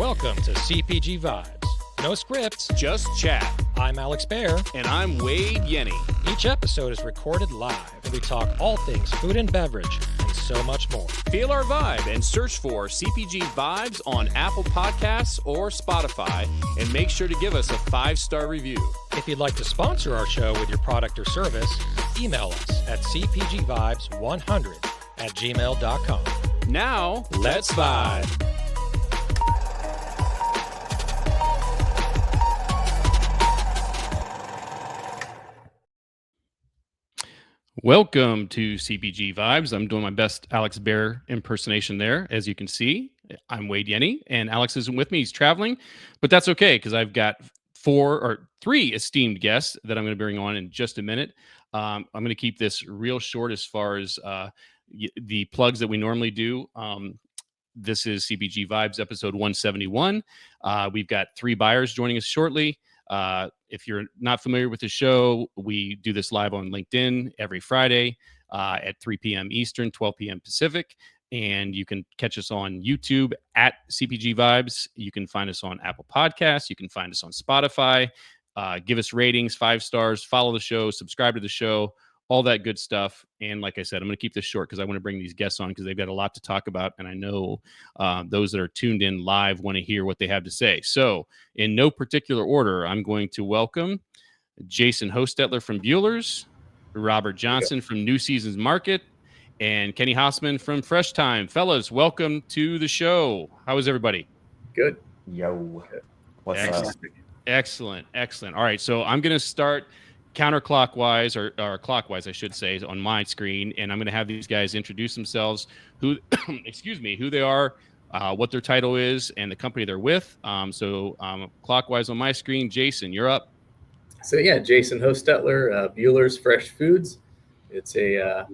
Welcome to CPG Vibes. No scripts, just chat. I'm Alex Baer. And I'm Wade Yenny. Each episode is recorded live, and we talk all things food and beverage, and so much more. Feel our vibe and search for CPG Vibes on Apple Podcasts or Spotify, and make sure to give us a 5-star review. If you'd like to sponsor our show with your product or service, email us at cpgvibes100@gmail.com. Now, let's vibe. Welcome to CPG Vibes. I'm doing my best Alex Baer impersonation there. As you can see, I'm Wade Yenny, and Alex isn't with me. He's traveling, but that's okay because I've got 3 esteemed guests that I'm going to bring on in just a minute. I'm going to keep this real short as far as the plugs that we normally do. This is CPG Vibes episode 171. We've got 3 buyers joining us shortly. If you're not familiar with the show, we do this live on LinkedIn every Friday at 3 p.m. Eastern, 12 p.m. Pacific. And you can catch us on YouTube at CPG Vibes. You can find us on Apple Podcasts. You can find us on Spotify. Give us ratings, 5 stars, follow the show, subscribe to the show, all that good stuff. And like I said, I'm going to keep this short because I want to bring these guests on because they've got a lot to talk about. And I know those that are tuned in live want to hear what they have to say. So in no particular order, I'm going to welcome Jason Hostettler from Buehler's, Robert Johnson from New Seasons Market, and Kenny Hausmann from Fresh Thyme. Fellas, welcome to the show. How is everybody? Good. Yo. What's Excellent. up? Excellent. All right, so I'm going to start counterclockwise or clockwise, I should say, on my screen, and I'm going to have these guys introduce themselves, who they are, what their title is, and the company they're with. So clockwise on my screen, Jason, you're up. So yeah, Jason Hostettler, Buehler's Fresh Foods. It's a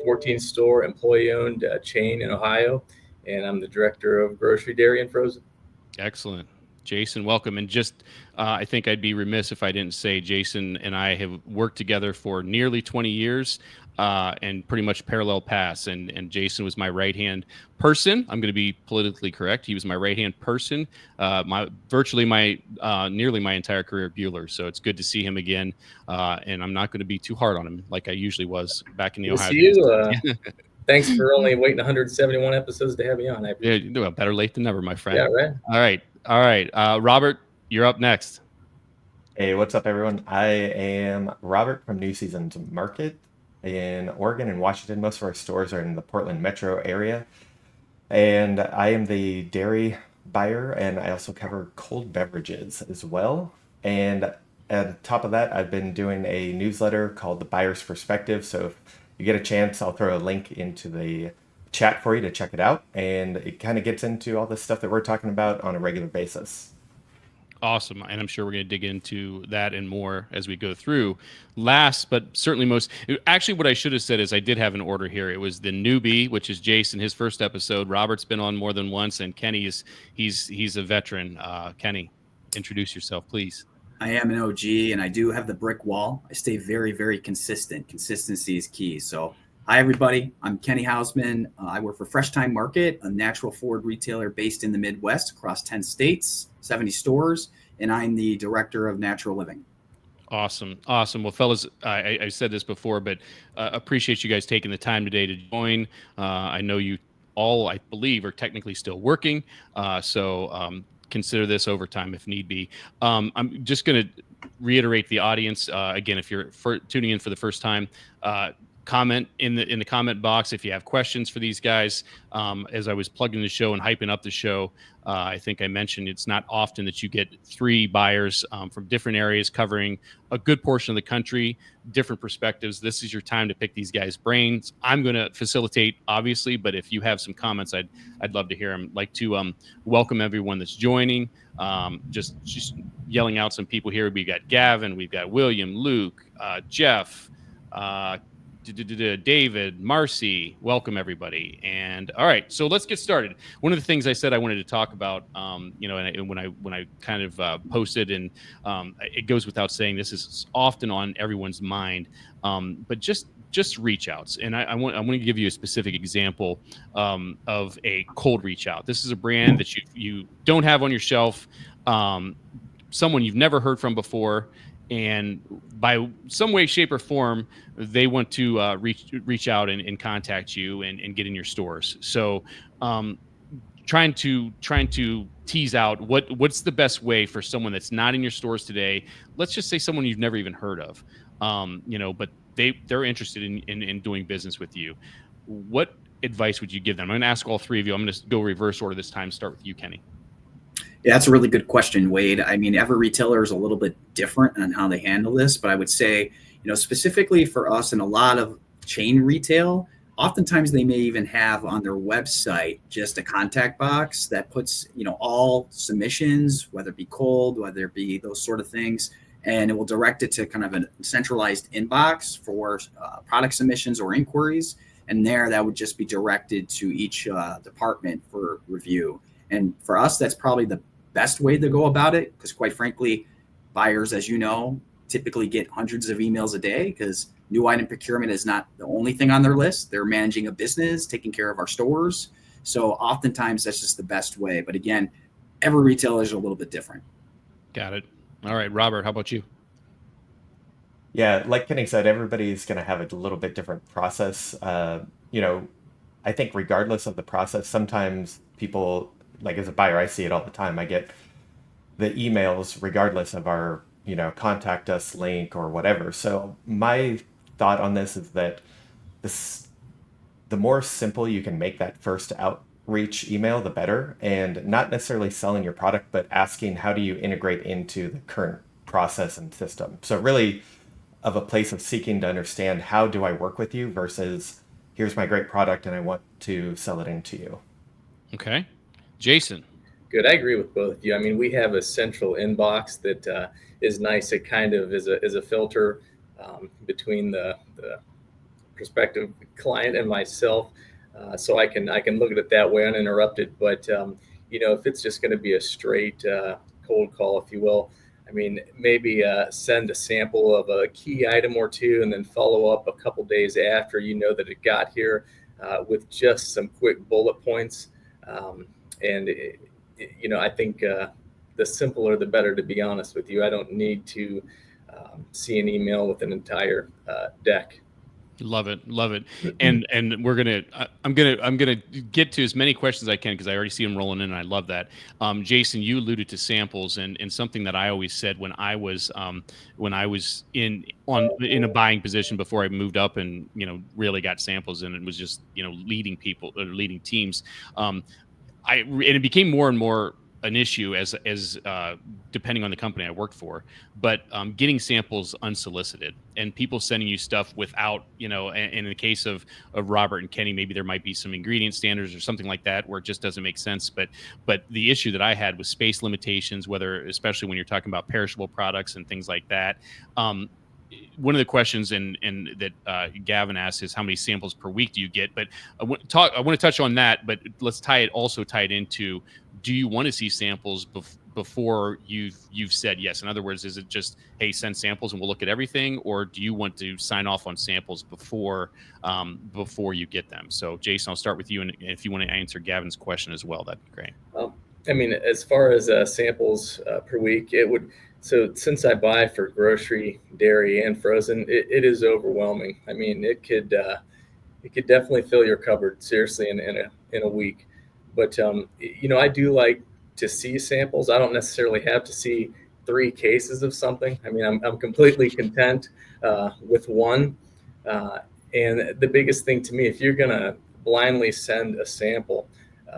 14-store employee-owned chain in Ohio, and I'm the director of grocery, dairy, and frozen. Excellent. Jason, welcome. And just, I think I'd be remiss if I didn't say Jason and I have worked together for nearly 20 years and pretty much parallel paths. And Jason was my right-hand person. I'm going to be politically correct. He was my right-hand person, nearly my entire career at Buehler. So it's good to see him again. And I'm not going to be too hard on him like I usually was back in the Ohio days. Thanks for only waiting 171 episodes to have me on. Yeah, better late than never, my friend. Yeah, right. All right. Robert, you're up next. Hey, what's up, everyone? I am Robert from New Seasons Market in Oregon and Washington. Most of our stores are in the Portland metro area. And I am the dairy buyer, and I also cover cold beverages as well. And on top of that, I've been doing a newsletter called The Buyer's Perspective. So if you get a chance, I'll throw a link into the chat for you to check it out, and it kind of gets into all the stuff that we're talking about on a regular basis. Awesome. And I'm sure we're going to dig into that and more as we go through. Last, but certainly most, actually what I should have said is I did have an order here. It was the newbie, which is Jason, his first episode. Robert's been on more than once, and Kenny he's a veteran. Kenny, introduce yourself, please. I am an OG, and I do have the brick wall. I stay very, very consistent. Consistency is key. So hi, everybody. I'm Kenny Hausmann. I work for Fresh Thyme Market, a natural forward retailer based in the Midwest across 10 states, 70 stores, and I'm the director of natural living. Awesome. Well, fellas, I said this before, but appreciate you guys taking the time today to join. I know you all, I believe, are technically still working, so consider this overtime if need be. I'm just going to reiterate the audience again. If you're tuning in for the first time, comment in the comment box if you have questions for these guys. As I was plugging the show and hyping up the show, I think I mentioned it's not often that you get 3 buyers from different areas covering a good portion of the country, different perspectives. This is your time to pick these guys' brains. I'm going to facilitate, obviously, but if you have some comments, I'd love to hear them. I'd like to welcome everyone that's joining. Just yelling out some people here. We got Gavin, we've got William, Luke, Jeff, David, Marcy, welcome everybody. And all right, so let's get started. One of the things I said I wanted to talk about, and when I kind of posted, and it goes without saying, this is often on everyone's mind, but just just reach outs. And I want to give you a specific example of a cold reach out. This is a brand that you don't have on your shelf, someone you've never heard from before, and by some way, shape, or form, they want to reach out and contact you and get in your stores. So trying to tease out what's the best way for someone that's not in your stores today. Let's just say someone you've never even heard of, but they're interested in doing business with you. What advice would you give them? I'm going to ask all three of you. I'm going to go reverse order this time. Start with you, Kenny. Yeah, that's a really good question, Wade. I mean, every retailer is a little bit different on how they handle this, but I would say, specifically for us in a lot of chain retail, oftentimes they may even have on their website just a contact box that puts, all submissions, whether it be cold, whether it be those sort of things, and it will direct it to kind of a centralized inbox for product submissions or inquiries. And there, that would just be directed to each department for review. And for us, that's probably the best way to go about it, because quite frankly, buyers, as you know, typically get hundreds of emails a day because new item procurement is not the only thing on their list. They're managing a business, taking care of our stores. So oftentimes that's just the best way. But again, every retailer is a little bit different. Got it. All right, Robert, how about you? Yeah, like Kenny said, everybody's going to have a little bit different process. I think regardless of the process, sometimes people, like as a buyer, I see it all the time. I get the emails regardless of our, contact us link or whatever. So my thought on this is that the more simple you can make that first outreach email, the better. And not necessarily selling your product, but asking how do you integrate into the current process and system. So really of a place of seeking to understand how do I work with you versus here's my great product and I want to sell it into you. Okay. Jason. Good. I agree with both of you. I mean, we have a central inbox that is nice. It kind of is a filter between the prospective client and myself, so I can look at it that way uninterrupted. But if it's just going to be a straight cold call, if you will, I mean, maybe send a sample of a key item or two, and then follow up a couple days after that it got here with just some quick bullet points. I think the simpler the better, to be honest with you. I don't need to see an email with an entire deck. Love it. And I'm gonna get to as many questions as I can because I already see them rolling in, and I love that. Jason, you alluded to samples, and something that I always said when I was in a buying position before I moved up and really got samples, and it was just leading people or leading teams. And it became more and more an issue as depending on the company I worked for, but getting samples unsolicited and people sending you stuff without, and in the case of Robert and Kenny, maybe there might be some ingredient standards or something like that where it just doesn't make sense. But the issue that I had was space limitations, especially when you're talking about perishable products and things like that. One of the questions that Gavin asked is how many samples per week do you get? But I want to touch on that, but let's tie it into, do you want to see samples before you've said yes? In other words, is it just, hey, send samples and we'll look at everything, or do you want to sign off on samples before you get them? So Jason, I'll start with you, and if you want to answer Gavin's question as well, that'd be great. I mean, as far as samples per week, it would. So since I buy for grocery, dairy, and frozen, it is overwhelming. I mean, it could definitely fill your cupboard seriously in a week. But I do like to see samples. I don't necessarily have to see 3 cases of something. I mean, I'm completely content with one. And the biggest thing to me, if you're gonna blindly send a sample,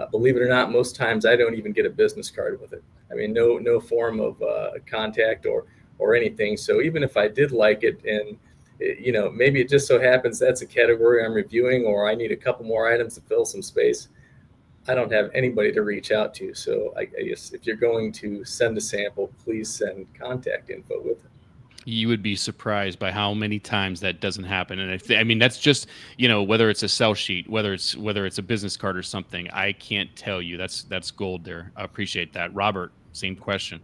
believe it or not, most times I don't even get a business card with it. I mean, no form of contact or anything. So even if I did like it, and maybe it just so happens that's a category I'm reviewing, or I need a couple more items to fill some space, I don't have anybody to reach out to. So I guess if you're going to send a sample, please send contact info with it. You would be surprised by how many times that doesn't happen. And I mean, that's just, whether it's a sell sheet, whether it's a business card or something, I can't tell you. That's gold there. I appreciate that. Robert, same question.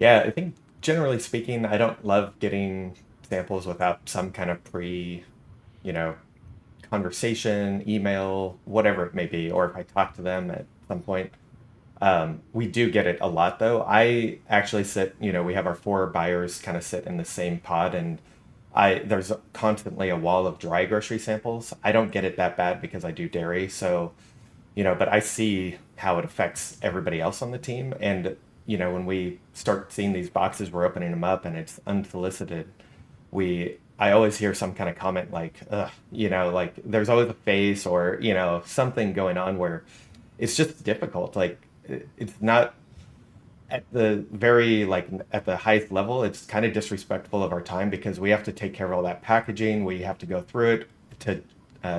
Yeah, I think generally speaking, I don't love getting samples without some kind of you know, conversation, email, whatever it may be, or if I talk to them at some point. We do get it a lot though. I actually sit, we have our 4 buyers kind of sit in the same pod, and there's constantly a wall of dry grocery samples. I don't get it that bad because I do dairy, so but I see how it affects everybody else on the team. And when we start seeing these boxes, we're opening them up and it's unsolicited. I always hear some kind of comment like, ugh, like there's always a face or something going on where it's just difficult. Like it's not at the very at the highest level. It's kind of disrespectful of our time because we have to take care of all that packaging. We have to go through it. To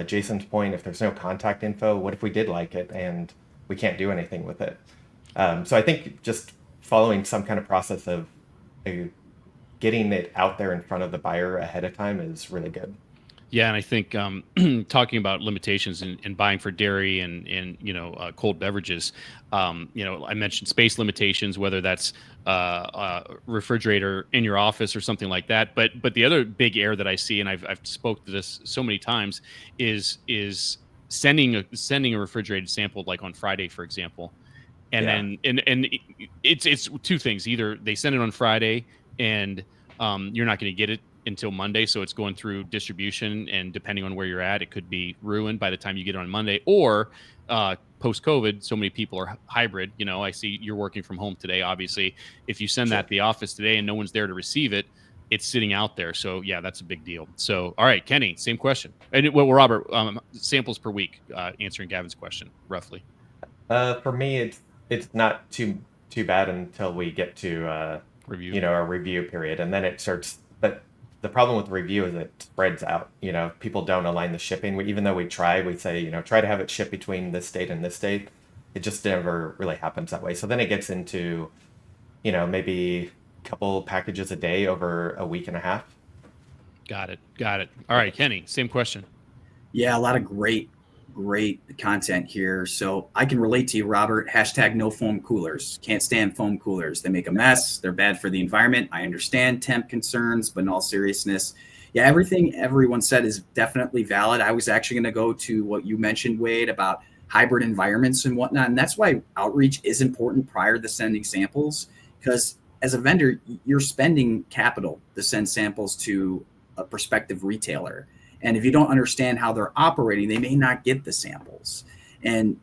Jason's point, if there's no contact info, what if we did like it and we can't do anything with it? So I think just following some kind of process of getting it out there in front of the buyer ahead of time is really good. Yeah, and I think talking about limitations in buying for dairy and cold beverages, I mentioned space limitations, whether that's a refrigerator in your office or something like that. But the other big error that I see, and I've spoke to this so many times, is sending a refrigerated sample like on Friday, for example, and then it's 2 things: either they send it on Friday and you're not going to get it until Monday, so it's going through distribution, and depending on where you're at, it could be ruined by the time you get it on Monday. Or post-COVID, so many people are hybrid. I see you're working from home today. Obviously, if you send that to the office today and no one's there to receive it, it's sitting out there. So yeah, that's a big deal. So all right, Kenny, same question. And Robert, samples per week, answering Gavin's question roughly. For me, it's not too bad until we get to review, our review period, and then it starts. But the problem with the review is it spreads out. People don't align the shipping. Even though we say, try to have it shipped between this date and this date. It just never really happens that way. So then it gets into, maybe a couple packages a day over a week and a half. Got it. All right, Kenny, same question. Yeah, a lot of great content here. So I can relate to you, Robert. # no foam coolers. Can't stand foam coolers. They make a mess. They're bad for the environment. I understand temp concerns, but in all seriousness, yeah, everything everyone said is definitely valid. I was actually going to go to what you mentioned, Wade, about hybrid environments and whatnot. And that's why outreach is important prior to sending samples, because as a vendor, you're spending capital to send samples to a prospective retailer. And if you don't understand how they're operating, they may not get the samples. And,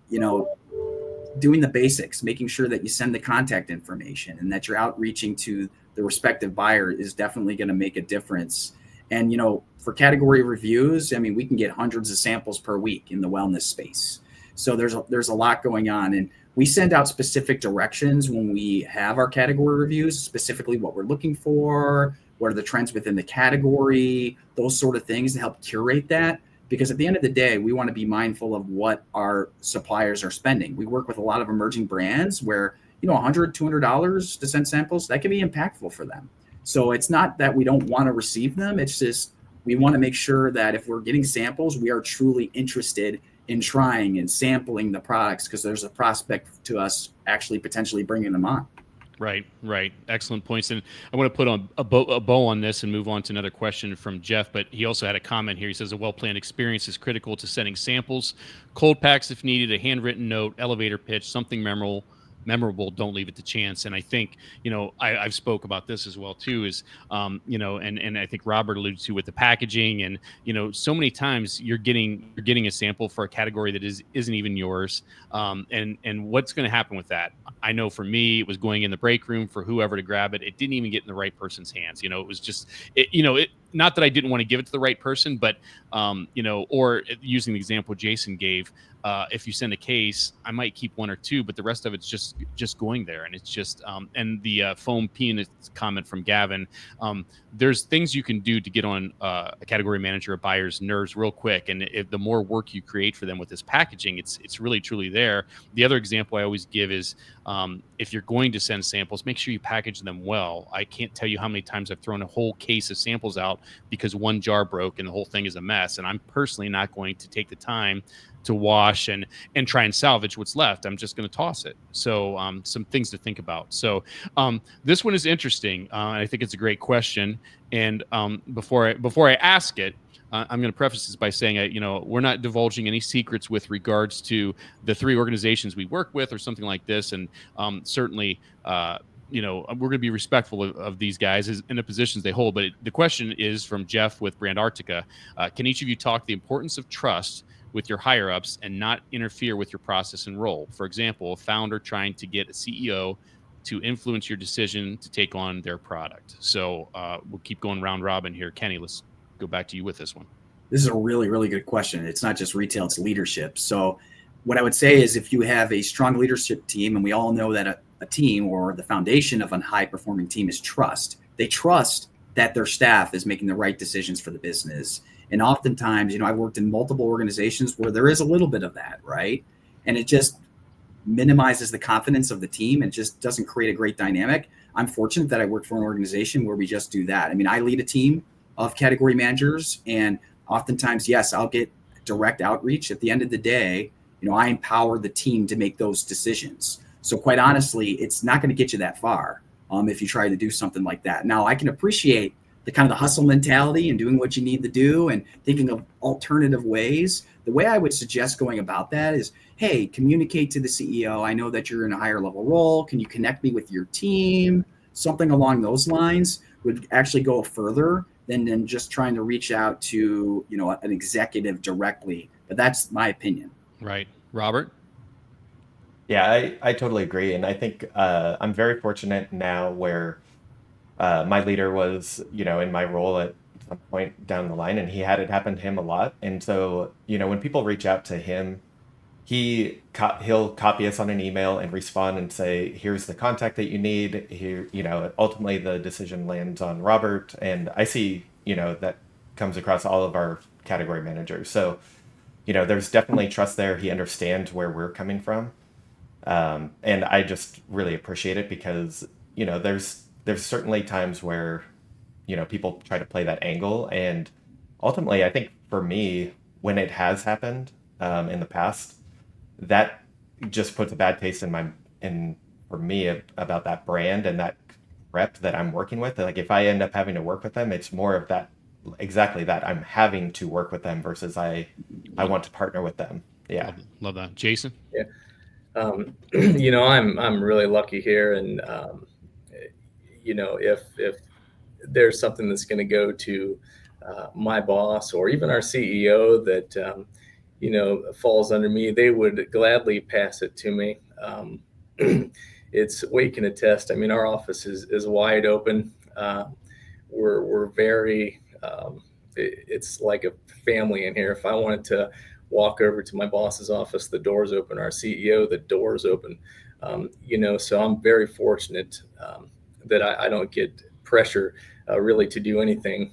doing the basics, making sure that you send the contact information and that you're outreaching to the respective buyer is definitely going to make a difference. And, for category reviews, we can get hundreds of samples per week in the wellness space. So there's a lot going on. And we send out specific directions when we have our category reviews, specifically what we're looking for, what are the trends within the category, those sort of things to help curate that. Because at the end of the day, we want to be mindful of what our suppliers are spending. We work with a lot of emerging brands where, $100, $200 to send samples, that can be impactful for them. So it's not that we don't want to receive them. It's just we want to make sure that if we're getting samples, we are truly interested in trying and sampling the products, because there's a prospect to us actually potentially bringing them on. Right. Excellent points. And I want to put on a bow on this and move on to another question from Jeff, but he also had a comment here. He says a well-planned experience is critical to sending samples, cold packs if needed, a handwritten note, elevator pitch, something memorable. Don't leave it to chance. And I think, I've spoke about this as well too, is, and I think Robert alluded to with the packaging, and, so many times you're getting a sample for a category that isn't even yours. And what's going to happen with that? I know for me, it was going in the break room for whoever to grab it. It didn't even get in the right person's hands. It was just, not that I didn't want to give it to the right person, but, or using the example Jason gave, if you send a case, I might keep 1 or 2, but the rest of it's just going there. And it's just, and the foam peanut comment from Gavin, there's things you can do to get on a category manager or buyer's nerves real quick. And if the more work you create for them with this packaging, it's really, truly there. The other example I always give is, if you're going to send samples, make sure you package them well. I can't tell you how many times I've thrown a whole case of samples out out because one jar broke and the whole thing is a mess. And I'm personally not going to take the time to wash and try and salvage what's left. I'm just going to toss it. So some things to think about. So this one is interesting. And I think it's a great question. And before I ask it, I'm going to preface this by saying, we're not divulging any secrets with regards to the three organizations we work with or something like this. And certainly, we're going to be respectful of these guys in the positions they hold. But the question is from Jeff with Brand Arctica. Can each of you talk the importance of trust with your higher ups and not interfere with your process and role? For example, a founder trying to get a CEO to influence your decision to take on their product. So we'll keep going round robin here. Kenny, let's go back to you with this one. This is a really, really good question. It's not just retail, it's leadership. So what I would say is if you have a strong leadership team, and we all know that a team or the foundation of a high performing team is trust. They trust that their staff is making the right decisions for the business. And oftentimes, I've worked in multiple organizations where there is a little bit of that, right? And it just minimizes the confidence of the team and just doesn't create a great dynamic. I'm fortunate that I work for an organization where we just do that. I mean, I lead a team of category managers, and oftentimes, yes, I'll get direct outreach. At the end of the day, I empower the team to make those decisions. So quite honestly, it's not going to get you that far if you try to do something like that. Now, I can appreciate the kind of the hustle mentality and doing what you need to do and thinking of alternative ways. The way I would suggest going about that is, hey, communicate to the CEO. I know that you're in a higher level role. Can you connect me with your team? Something along those lines would actually go further than just trying to reach out to, an executive directly. But that's my opinion. Right. Robert? Yeah, I totally agree. And I think I'm very fortunate now where my leader was, in my role at some point down the line, and he had it happen to him a lot. And so, when people reach out to him, he'll copy us on an email and respond and say, here's the contact that you need. Here, ultimately the decision lands on Robert. And I see, that comes across all of our category managers. So, there's definitely trust there. He understands where we're coming from. And I just really appreciate it because, there's certainly times where, people try to play that angle. And ultimately, I think for me, when it has happened in the past, that just puts a bad taste for me about that brand and that rep that I'm working with. Like if I end up having to work with them, it's more of that, exactly that I'm having to work with them versus I want to partner with them. Yeah. Love that. Jason? Yeah. I'm really lucky here. And, if there's something that's going to go to my boss or even our CEO that, falls under me, they would gladly pass it to me. It's what you can attest. I mean, our office is wide open. We're very, it's like a family in here. If I wanted to walk over to my boss's office, the door's open. Our CEO, the door's open. So I'm very fortunate that I don't get pressure really to do anything.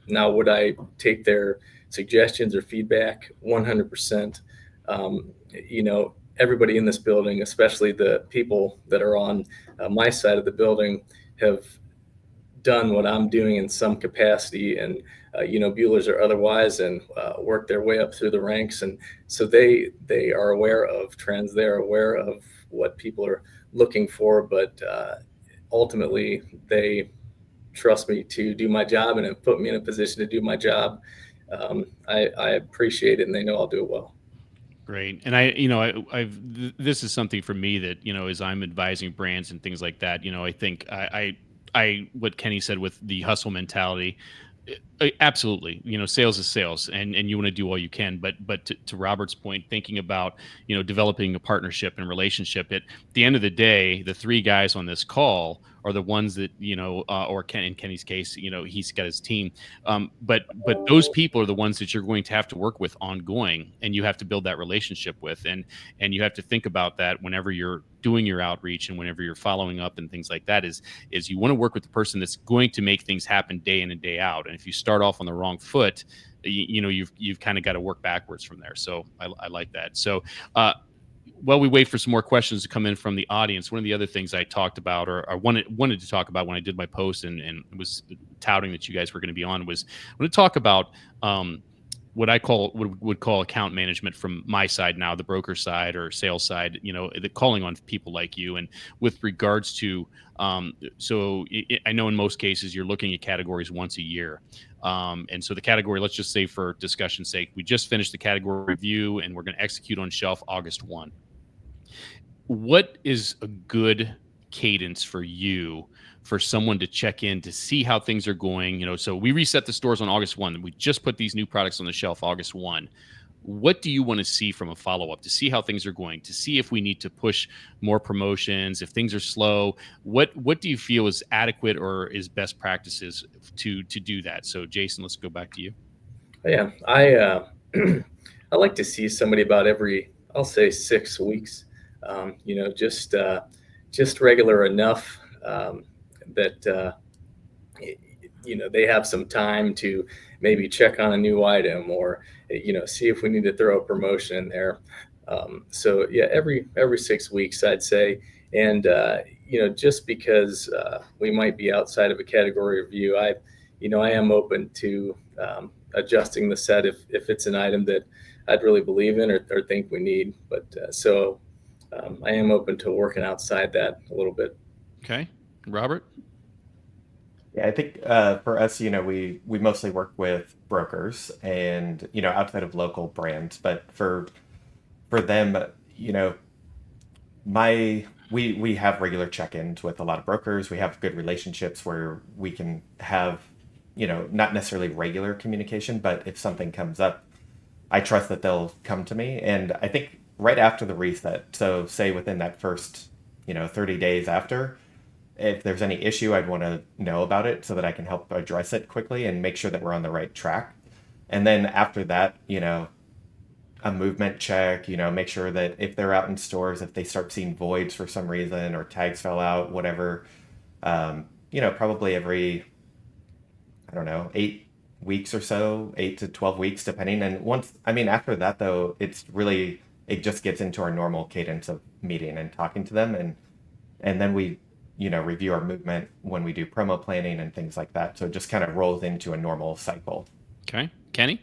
Now, would I take their suggestions or feedback? 100%. Everybody in this building, especially the people that are on my side of the building, have done what I'm doing in some capacity, and Buehler's or otherwise, and work their way up through the ranks. And so they are aware of trends. They're aware of what people are looking for, but ultimately they trust me to do my job and have put me in a position to do my job. I appreciate it, and they know I'll do it well. Great. And this is something for me that, as I'm advising brands and things like that, I think what Kenny said with the hustle mentality, absolutely, sales is sales, and you want to do all you can. But to Robert's point, thinking about, developing a partnership and relationship, at the end of the day, the three guys on this call are the ones that, or in Kenny's case, he's got his team. But those people are the ones that you're going to have to work with ongoing, and you have to build that relationship with, and you have to think about that whenever you're doing your outreach and whenever you're following up and things like that, is you want to work with the person that's going to make things happen day in and day out. And if you start off on the wrong foot, you've kind of got to work backwards from there. So I like that. So while we wait for some more questions to come in from the audience, one of the other things I talked about, or I wanted to talk about when I did my post and was touting that you guys were going to be on, was I want to talk about what I would call account management from my side now, the broker side or sales side, the calling on people like you. And with regards to, I know in most cases you're looking at categories once a year. And so the category, let's just say for discussion's sake, we just finished the category review and we're going to execute on shelf August 1. What is a good cadence for you for someone to check in to see how things are going? So we reset the stores on August 1. We just put these new products on the shelf August 1. What do you want to see from a follow-up to see how things are going, to see if we need to push more promotions, if things are slow? What do you feel is adequate or is best practices to do that? So Jason, let's go back to you. Yeah, I I like to see somebody about every, I'll say 6 weeks. Just regular enough that they have some time to maybe check on a new item or see if we need to throw a promotion in there. So yeah, every 6 weeks I'd say. And just because we might be outside of a category review, I am open to adjusting the set if it's an item that I'd really believe in or think we need. But I am open to working outside that a little bit. Okay, Robert. Yeah, I think for us, we mostly work with brokers and outside of local brands, but for them, we have regular check-ins with a lot of brokers. We have good relationships where we can have not necessarily regular communication, but if something comes up, I trust that they'll come to me. And I think right after the reset, so say within that first 30 days after, if there's any issue, I'd want to know about it so that I can help address it quickly and make sure that we're on the right track. And then after that, a movement check, make sure that if they're out in stores, if they start seeing voids for some reason or tags fell out, whatever, probably every, 8 weeks or so, 8 to 12 weeks, depending. And after that though, it just gets into our normal cadence of meeting and talking to them. And then we, review our movement when we do promo planning and things like that. So it just kind of rolls into a normal cycle. Okay. Kenny?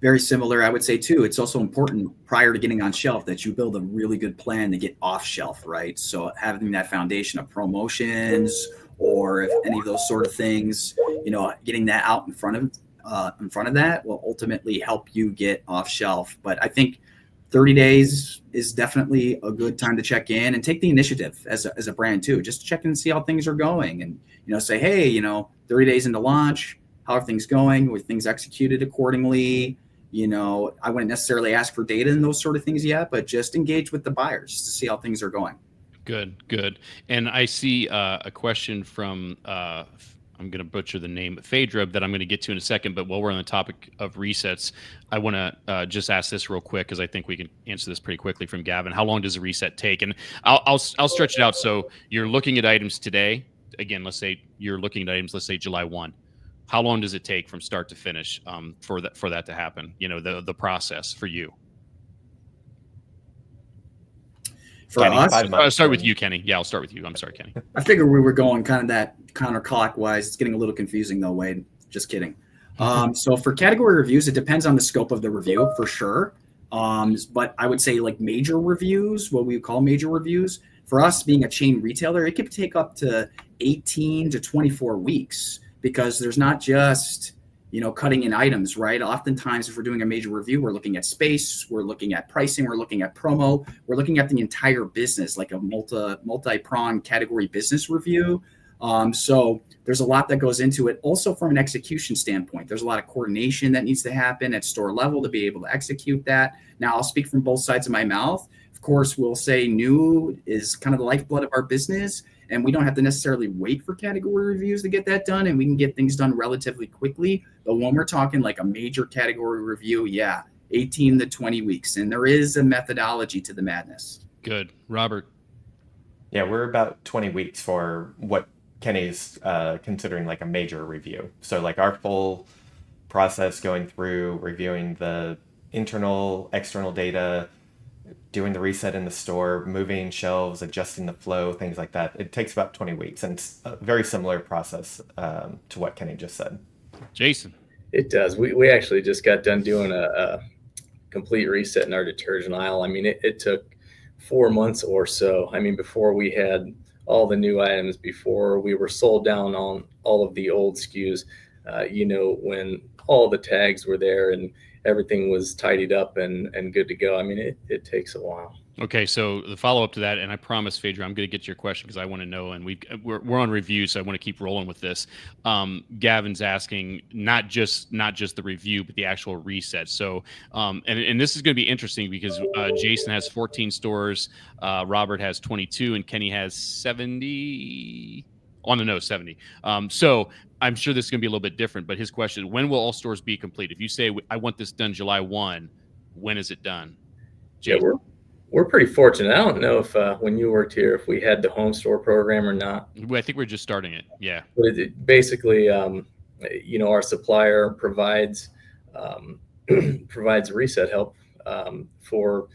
Very similar, I would say too. It's also important prior to getting on shelf that you build a really good plan to get off shelf, right? So having that foundation of promotions or if any of those sort of things, getting that out in front of that will ultimately help you get off shelf. But I think 30 days is definitely a good time to check in and take the initiative as a brand too. Just check in and see how things are going and, say, hey, 30 days into launch, how are things going? Were things executed accordingly? I wouldn't necessarily ask for data and those sort of things yet, but just engage with the buyers to see how things are going. Good. And I see a question from, I'm going to butcher the name, Phaedra, that I'm going to get to in a second. But while we're on the topic of resets, I want to just ask this real quick because I think we can answer this pretty quickly from Gavin. How long does a reset take? And I'll stretch it out. So you're looking at items today. Again, let's say you're looking at items, let's say July 1. How long does it take from start to finish for that to happen? The process for you. For Kenny, us, I'll start with you, Kenny. Yeah, I'll start with you. I'm sorry, Kenny. I figured we were going kind of that counterclockwise. It's getting a little confusing though, Wade. Just kidding. So for category reviews, it depends on the scope of the review for sure. But I would say like major reviews, what we call major reviews, for us being a chain retailer, it could take up to 18 to 24 weeks because there's not just cutting in items, right? Oftentimes, if we're doing a major review, we're looking at space, we're looking at pricing, we're looking at promo, we're looking at the entire business, like a multi-pronged category business review. So there's a lot that goes into it. Also from an execution standpoint, there's a lot of coordination that needs to happen at store level to be able to execute that. Now I'll speak from both sides of my mouth. Of course, we'll say new is kind of the lifeblood of our business. And we don't have to necessarily wait for category reviews to get that done. And we can get things done relatively quickly. But when we're talking like a major category review, 18 to 20 weeks. And there is a methodology to the madness. Good. Robert? Yeah, we're about 20 weeks for what Kenny's considering like a major review. So like our full process going through reviewing the internal, external data, doing the reset in the store, moving shelves, adjusting the flow, things like that. It takes about 20 weeks, and it's a very similar process to what Kenny just said. Jason. It does. We actually just got done doing a complete reset in our detergent aisle. I mean, it took 4 months or so. I mean, before we had all the new items, before we were sold down on all of the old SKUs, when all the tags were there and everything was tidied up and good to go. I mean, it takes a while. Okay, so the follow-up to that, and I promise, Phaedra, I'm going to get to your question because I want to know, and we're on review, so I want to keep rolling with this. Gavin's asking not just the review, but the actual reset. So, and this is going to be interesting because Jason has 14 stores, Robert has 22, and Kenny has 70. On the nose, 70. So I'm sure this is going to be a little bit different, but his question: when will all stores be complete? If you say I want this done July 1, when is it done? Jason? Yeah, we're pretty fortunate. I don't know if when you worked here, if we had the home store program or not. I think we're just starting it. Yeah. But basically, our supplier provides reset help for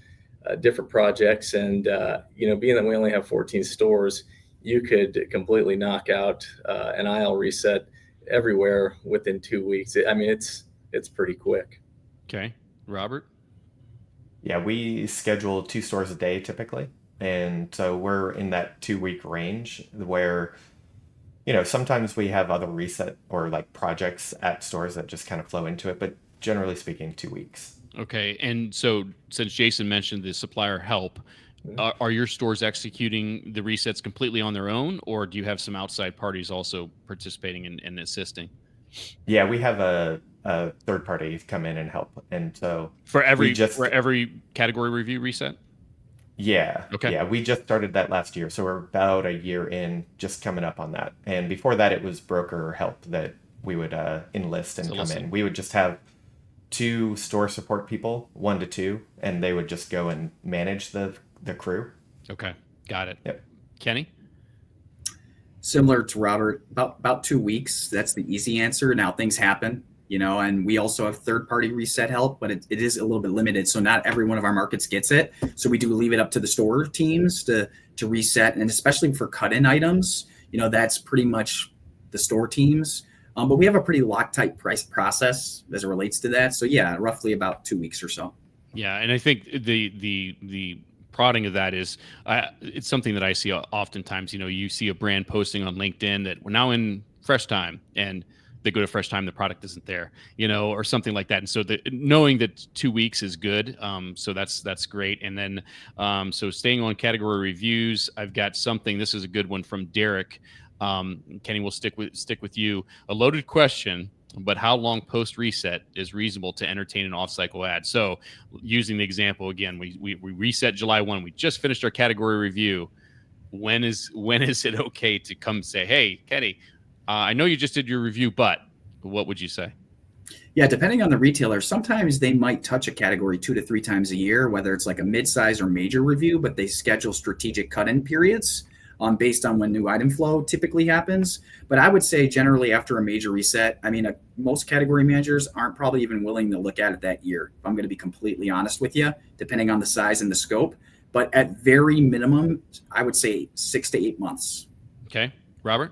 different projects, and being that we only have 14 stores, you could completely knock out an aisle reset everywhere within 2 weeks. I mean, it's pretty quick. Okay, Robert. Yeah, we schedule 2 stores a day typically. And so we're in that 2-week range where, sometimes we have other reset or like projects at stores that just kind of flow into it. But generally speaking, 2 weeks. Okay. And so since Jason mentioned the supplier help, are your stores executing the resets completely on their own, or do you have some outside parties also participating and assisting? Yeah, we have a third party come in and help, and so for every category review reset. Yeah. Okay. Yeah, we just started that last year, so we're about a year in, just coming up on that. And before that, it was broker help that we would enlist and come in. We would just have 2 store support people, 1 to 2, and they would just go and manage the crew. Okay, got it. Yep. Kenny. Similar to Robert, about 2 weeks. That's the easy answer. Now things happen, and we also have third-party reset help, but it is a little bit limited. So not every one of our markets gets it. So we do leave it up to the store teams to reset, and especially for cut-in items, that's pretty much the store teams. But we have a pretty Loctite price process as it relates to that. So yeah, roughly about 2 weeks or so. Yeah, and I think the prodding of that is it's something that I see oftentimes. You see a brand posting on LinkedIn that we're now in Fresh Thyme, and they go to Fresh Thyme, the product isn't there, or something like that. And so knowing that 2 weeks is good, so that's great. And then so staying on category reviews, I've got something. This is a good one from Derek. Kenny, we'll stick with you. A loaded question, but how long post reset is reasonable to entertain an off-cycle ad? So using the example again, we reset July 1. We just finished our category review. When is it okay to come say, hey, Kenny, I know you just did your review, but what would you say? Yeah, depending on the retailer, sometimes they might touch a category 2 to 3 times a year, whether it's like a mid-size or major review, but they schedule strategic cut-in periods based on when new item flow typically happens. But I would say generally after a major reset, I mean, most category managers aren't probably even willing to look at it that year, if I'm going to be completely honest with you, depending on the size and the scope. But at very minimum, I would say 6 to 8 months. Okay. Robert?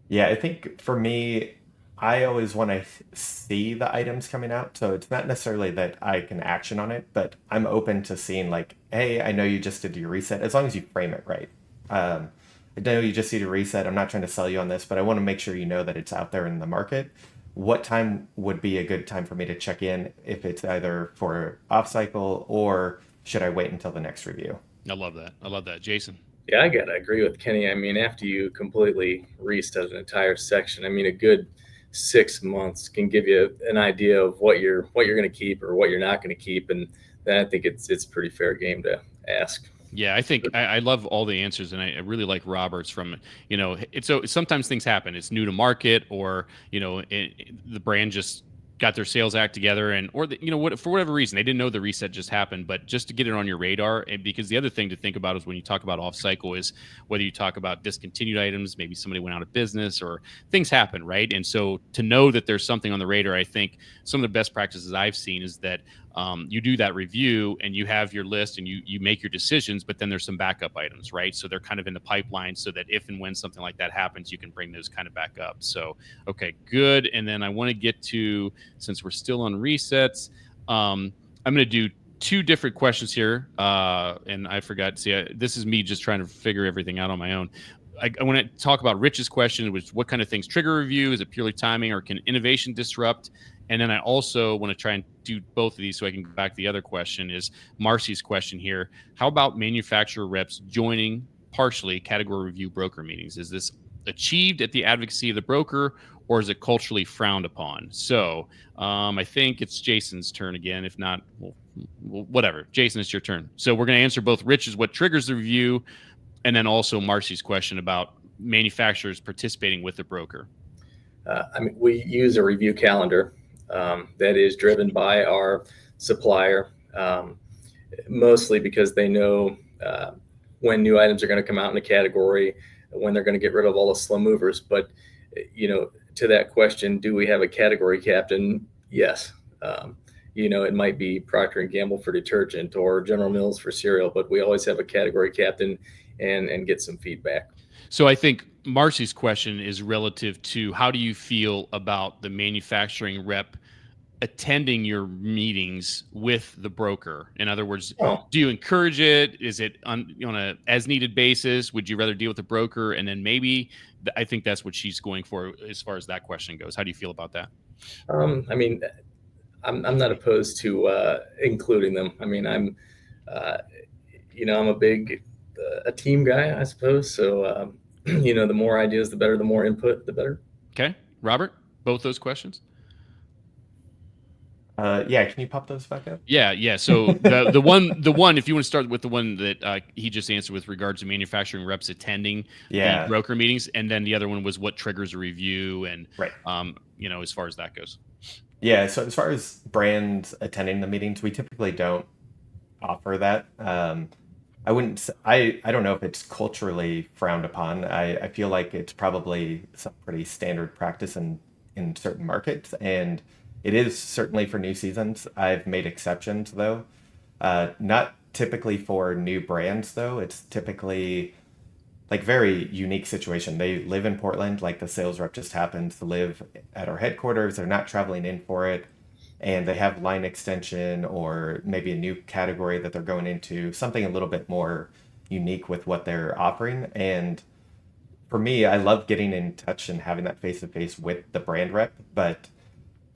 Yeah, I think for me, I always want to see the items coming out. So it's not necessarily that I can action on it, but I'm open to seeing like, hey, I know you just did your reset, as long as you frame it right. I know you just did your reset. I'm not trying to sell you on this, but I want to make sure you know that it's out there in the market. What time would be a good time for me to check in, if it's either for off cycle or should I wait until the next review? I love that. Jason? Yeah, I gotta agree with Kenny. I mean, after you completely reset an entire section, I mean, a good 6 months can give you an idea of what you're going to keep or what you're not going to keep, and then I think it's pretty fair game to ask. Yeah, I think I love all the answers, and I really like Robert's from, so sometimes things happen. It's new to market, or, the brand just got their sales act together, for whatever reason, they didn't know the reset just happened, but just to get it on your radar. And because the other thing to think about is when you talk about off cycle is whether you talk about discontinued items, maybe somebody went out of business or things happen, right? And so to know that there's something on the radar, I think some of the best practices I've seen is that you do that review and you have your list and you make your decisions, but then there's some backup items, right? So they're kind of in the pipeline so that if and when something like that happens, you can bring those kind of back up. So, okay, good. And then I want to get to, since we're still on resets, I'm going to do two different questions here. And I forgot, this is me just trying to figure everything out on my own. I want to talk about Rich's question, which what kind of things trigger review? Is it purely timing, or can innovation disrupt? And then I also want to try and do both of these so I can go back to the other question, is Marcy's question here. How about manufacturer reps joining partially category review broker meetings? Is this achieved at the advocacy of the broker, or is it culturally frowned upon? So I think it's Jason's turn again. If not, well, whatever. Jason, it's your turn. So we're going to answer both Rich's what triggers the review, and then also Marcy's question about manufacturers participating with the broker. We use a review calendar that is driven by our supplier, mostly because they know when new items are going to come out in the category, when they're going to get rid of all the slow movers. But, to that question, do we have a category captain? Yes. It might be Procter & Gamble for detergent or General Mills for cereal, but we always have a category captain and get some feedback. So I think Marcy's question is relative to how do you feel about the manufacturing rep attending your meetings with the broker? In other words, do you encourage it? Is it on a as needed basis? Would you rather deal with the broker? And then maybe, I think that's what she's going for as far as that question goes. How do you feel about that? I'm not opposed to including them. I'm a big a team guy, I suppose. So, the more ideas, the better. The more input, the better. Okay, Robert, both those questions. Yeah, can you pop those back up? Yeah. So the one, if you want to start with the one that he just answered with regards to manufacturing reps attending the broker meetings, and then the other one was what triggers a review, and right. As far as that goes. Yeah. So as far as brands attending the meetings, we typically don't offer that. I don't know if it's culturally frowned upon. I feel like it's probably some pretty standard practice in certain markets, and it is certainly for new seasons. I've made exceptions though. Not typically for new brands though. It's typically like very unique situation. They live in Portland, like the sales rep just happens to live at our headquarters. They're not traveling in for it. And they have line extension or maybe a new category that they're going into, something a little bit more unique with what they're offering. And for me, I love getting in touch and having that face-to-face with the brand rep. But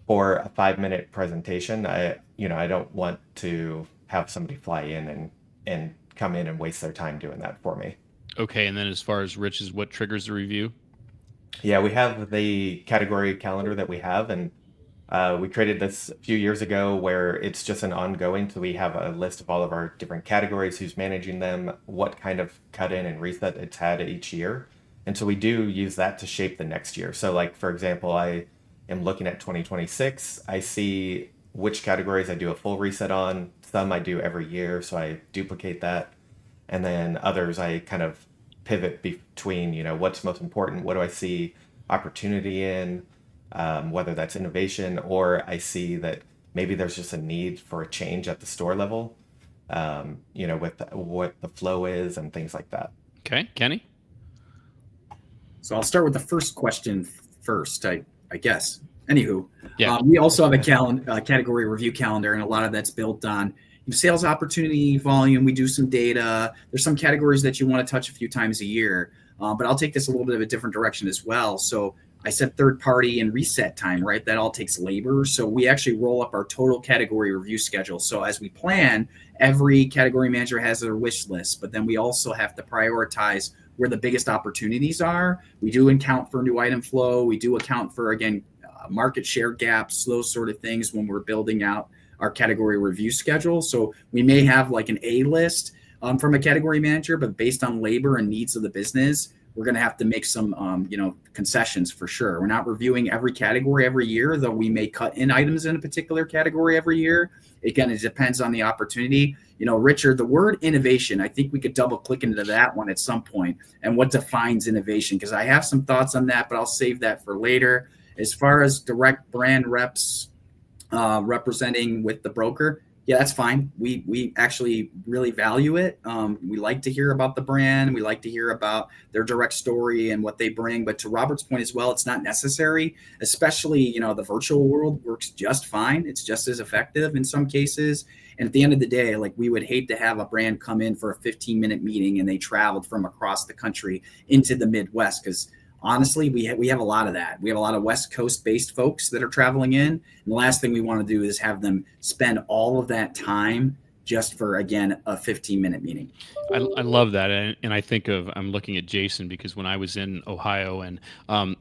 for a 5-minute presentation, I don't want to have somebody fly in and come in and waste their time doing that for me. Okay, and then as far as Rich's, what triggers the review? Yeah, we have the category calendar that we have, and we created this a few years ago where it's just an ongoing. So we have a list of all of our different categories, who's managing them, what kind of cut in and reset it's had each year. And so we do use that to shape the next year. So like, for example, I am looking at 2026. I see which categories I do a full reset on. Some I do every year, so I duplicate that. And then others I kind of pivot between, what's most important, what do I see opportunity in, whether that's innovation, or I see that maybe there's just a need for a change at the store level, with what the flow is and things like that. Okay, Kenny? So I'll start with the first question first, I guess. Anywho, yeah. We also have a category review calendar, and a lot of that's built on sales opportunity, volume. We do some data. There's some categories that you want to touch a few times a year, but I'll take this a little bit of a different direction as well. So I said third party and reset time, right? That all takes labor. So we actually roll up our total category review schedule. So as we plan, every category manager has their wish list, but then we also have to prioritize where the biggest opportunities are. We do account for new item flow. We do account for, again, market share gaps, those sort of things when we're building out our category review schedule. So we may have like an A list from a category manager, but based on labor and needs of the business, we're going to have to make some, concessions for sure. We're not reviewing every category every year, though we may cut in items in a particular category every year. Again, it depends on the opportunity. Richard, the word innovation, I think we could double click into that one at some point, and what defines innovation, because I have some thoughts on that, but I'll save that for later. As far as direct brand reps representing with the broker, Yeah, that's fine. We actually really value it. We like to hear about the brand. We like to hear about their direct story and what they bring. But to Robert's point as well, it's not necessary, especially, the virtual world works just fine. It's just as effective in some cases. And at the end of the day, like, we would hate to have a brand come in for a 15-minute meeting and they traveled from across the country into the Midwest, because honestly, we have a lot of that. We have a lot of West Coast based folks that are traveling in. And the last thing we want to do is have them spend all of that time just for, again, a 15-minute meeting. I love that, and I think I'm looking at Jason, because when I was in Ohio, and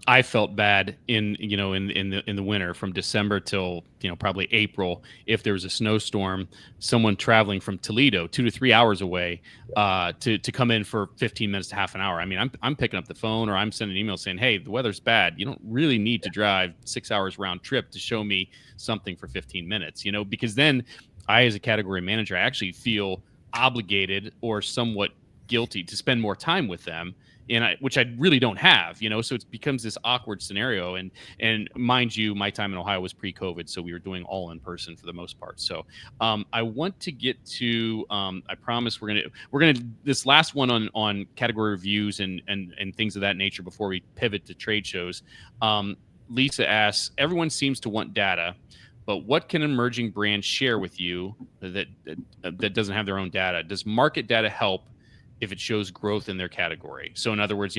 I felt bad in the winter from December till probably April, if there was a snowstorm, someone traveling from Toledo 2 to 3 hours away to come in for 15 minutes to half an hour. I mean, I'm picking up the phone, or I'm sending an email saying, hey, the weather's bad. You don't really need to drive 6 hours round trip to show me something for 15 minutes, because then I, as a category manager, I actually feel obligated or somewhat guilty to spend more time with them, which I really don't have, so it becomes this awkward scenario. And mind you, my time in Ohio was pre-COVID, so we were doing all in person for the most part. So I want to get to, I promise we're gonna this last one on category reviews and things of that nature before we pivot to trade shows. Lisa asks, everyone seems to want data, but what can emerging brands share with you that doesn't have their own data? Does market data help if it shows growth in their category? So in other words,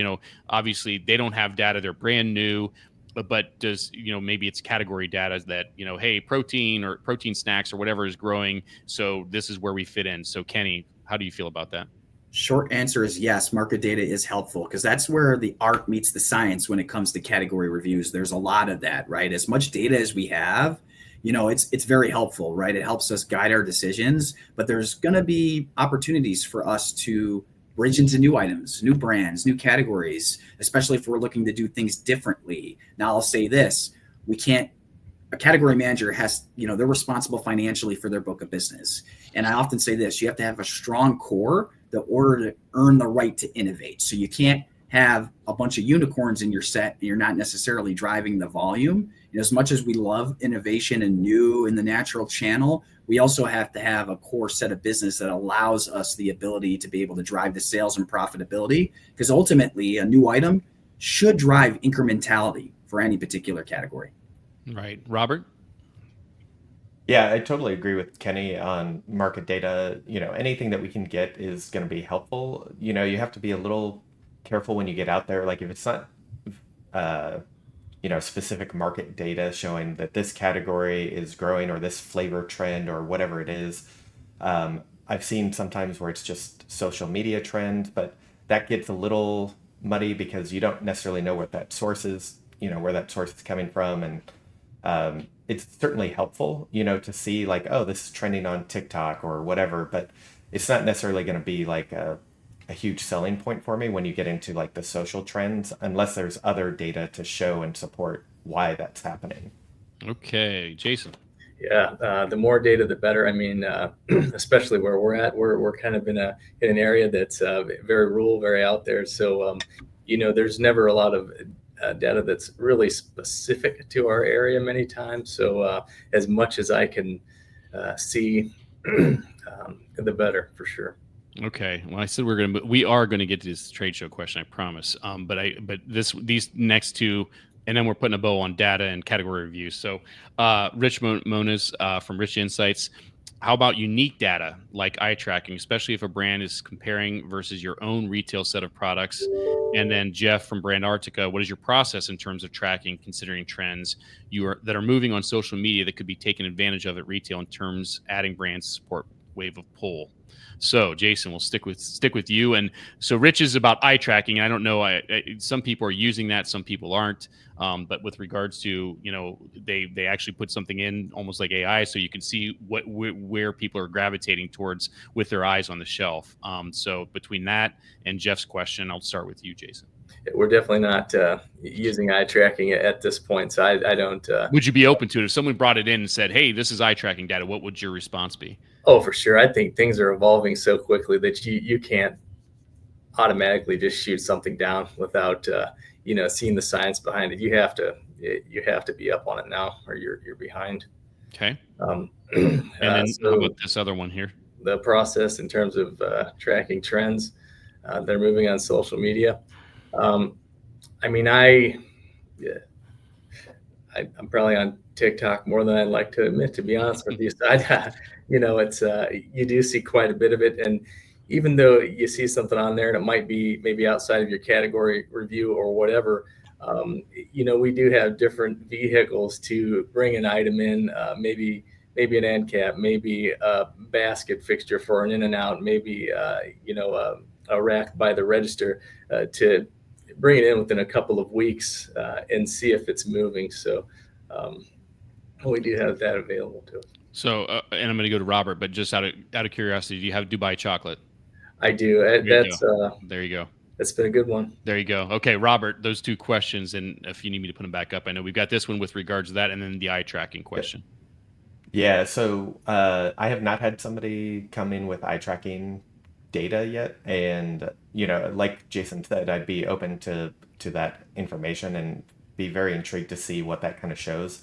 obviously they don't have data, they're brand new, but does, maybe it's category data that, hey, protein or protein snacks or whatever is growing, so this is where we fit in. So Kenny, how do you feel about that? Short answer is yes, market data is helpful, because that's where the art meets the science when it comes to category reviews. There's a lot of that, right? As much data as we have, it's very helpful, right? It helps us guide our decisions, but there's going to be opportunities for us to bridge into new items, new brands, new categories, especially if we're looking to do things differently. Now, I'll say this, a category manager has, they're responsible financially for their book of business. And I often say this, you have to have a strong core in order to earn the right to innovate. So you can't have a bunch of unicorns in your set and you're not necessarily driving the volume. As much as we love innovation and new in the natural channel, we also have to have a core set of business that allows us the ability to be able to drive the sales and profitability, because ultimately a new item should drive incrementality for any particular category. Right. Robert? Yeah, I totally agree with Kenny on market data. Anything that we can get is going to be helpful. You have to be a little careful when you get out there. Like, if it's not, specific market data showing that this category is growing or this flavor trend or whatever it is. I've seen sometimes where it's just social media trend, but that gets a little muddy because you don't necessarily know what that source is, where that source is coming from. And it's certainly helpful, to see like, oh, this is trending on TikTok or whatever, but it's not necessarily going to be like a huge selling point for me when you get into like the social trends, unless there's other data to show and support why that's happening. Okay, Jason. Yeah, the more data, the better. I mean, especially where we're at, we're kind of in an area that's very rural, very out there. So, there's never a lot of data that's really specific to our area many times. So, as much as I can see, the better, for sure. Okay. Well, I said we are going to get to this trade show question, I promise. But these next two, and then we're putting a bow on data and category reviews. So, Rich Moniz from Rich Insights, how about unique data like eye tracking, especially if a brand is comparing versus your own retail set of products? And then Jeff from Brand Arctica, what is your process in terms of tracking, considering trends that are moving on social media that could be taken advantage of at retail in terms adding brands to support wave of pull? So, Jason, we'll stick with you. And so, Rich is about eye tracking. I don't know. Some people are using that, some people aren't. But with regards to, they actually put something in almost like AI, so you can see where people are gravitating towards with their eyes on the shelf. So, between that and Jeff's question, I'll start with you, Jason. We're definitely not using eye tracking at this point, so I don't. Would you be open to it if someone brought it in and said, "Hey, this is eye tracking data"? What would your response be? Oh, for sure. I think things are evolving so quickly that you can't automatically just shoot something down without seeing the science behind it. You have to be up on it now, or you're behind. Okay. And And then how about this other one here? The process in terms of tracking trends they're moving on social media. I mean, I'm probably on TikTok more than I'd like to admit, to be honest with you. So it's you do see quite a bit of it, and even though you see something on there and it might be maybe outside of your category review or whatever, we do have different vehicles to bring an item in, maybe an end cap, maybe a basket fixture for an in and out, maybe a rack by the register to bring it in within a couple of weeks and see if it's moving. So we do have that available to us. So, and I'm going to go to Robert, but just out of curiosity, do you have Dubai chocolate? I do. There you go. That's been a good one. There you go. Okay, Robert, those two questions, and if you need me to put them back up, I know we've got this one with regards to that, and then the eye tracking question. Yeah, so I have not had somebody come in with eye tracking data yet, and like Jason said, I'd be open to that information and be very intrigued to see what that kind of shows.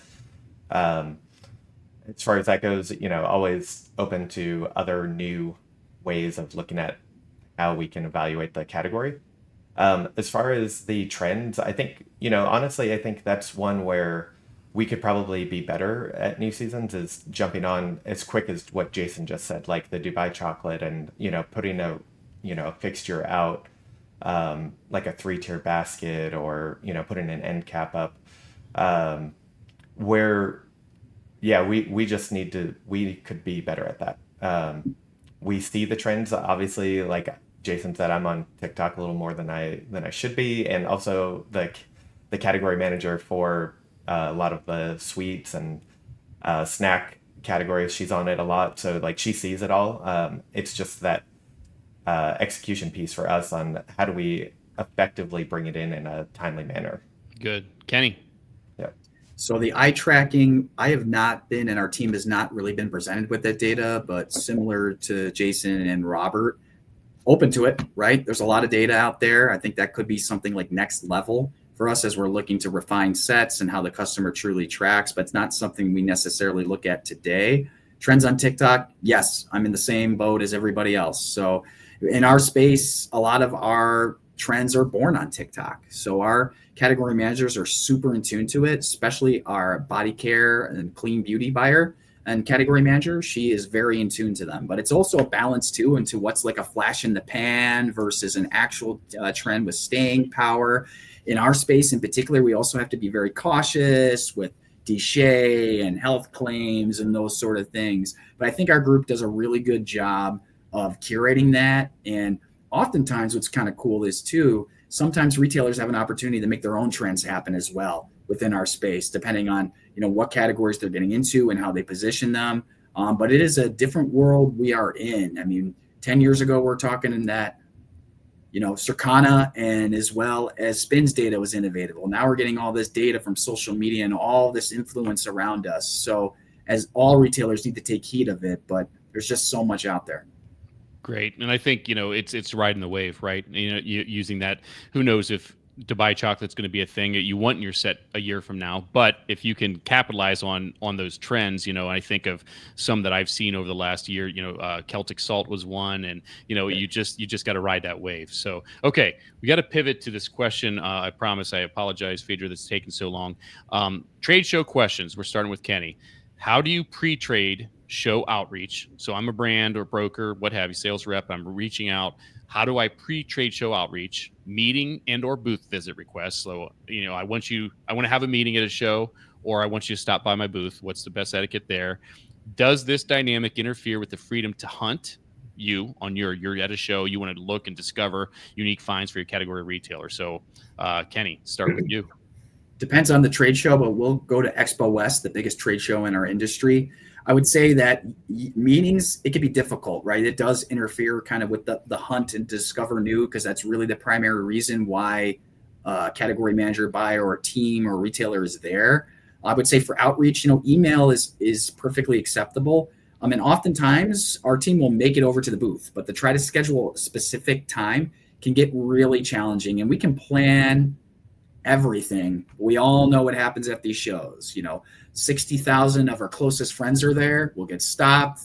As far as that goes, always open to other new ways of looking at how we can evaluate the category. As far as the trends, I think, honestly, I think that's one where we could probably be better at New Seasons, is jumping on as quick as what Jason just said, like the Dubai chocolate, and, putting a fixture out, like a 3-tier basket, or, putting an end cap up, where, yeah, we just we could be better at that. We see the trends, obviously, like Jason said, I'm on TikTok a little more than I should be, and also the category manager for a lot of the sweets and snack categories, she's on it a lot, so like she sees it all. It's just that execution piece for us on how do we effectively bring it in a timely manner. Good. Kenny? So the eye tracking, I have not been, and our team has not really been presented with that data, but similar to Jason and Robert, open to it, right? There's a lot of data out there. I think that could be something like next level for us as we're looking to refine sets and how the customer truly tracks, but it's not something we necessarily look at today. Trends on TikTok, yes, I'm in the same boat as everybody else. So in our space, a lot of our trends are born on TikTok. So our category managers are super in tune to it, especially our body care and clean beauty buyer and category manager. She is very in tune to them, but it's also a balance too into what's like a flash in the pan versus an actual trend with staying power. In our space in particular, we also have to be very cautious with déchets and health claims and those sort of things. But I think our group does a really good job of curating that. And oftentimes what's kind of cool is too, sometimes retailers have an opportunity to make their own trends happen as well within our space, depending on, what categories they're getting into and how they position them. But it is a different world we are in. I mean, 10 years ago, we're talking in that, Circana and as well as Spins data was innovative. Well, now we're getting all this data from social media and all this influence around us. So as all retailers need to take heed of it, but there's just so much out there. Great. And I think, it's riding the wave, right? Using that, who knows if Dubai chocolate's going to be a thing that you want in your set a year from now. But if you can capitalize on those trends, I think of some that I've seen over the last year, Celtic salt was one, and, you just got to ride that wave. So, okay, we got to pivot to this question. I promise. I apologize, Phaedra, that's taken so long. Trade show questions. We're starting with Kenny. How do you pre-trade show outreach? So I'm a brand or broker, what have you, sales rep, I'm reaching out. How do I pre-trade show outreach, meeting and or booth visit requests? So, I want to have a meeting at a show, or I want you to stop by my booth. What's the best etiquette there? Does this dynamic interfere with the freedom to hunt you on you're at a show, you want to look and discover unique finds for your category retailer? So, Kenny, start with you. Depends on the trade show, but we'll go to Expo West, the biggest trade show in our industry. I would say that meetings, it can be difficult, right? It does interfere kind of with the hunt and discover new, because that's really the primary reason why a category manager, buyer, or team or retailer is there. I would say for outreach, email is perfectly acceptable. And oftentimes our team will make it over to the booth, but to try to schedule a specific time can get really challenging. And we can plan everything. We all know what happens at these shows. 60,000 of our closest friends are there. We'll get stopped.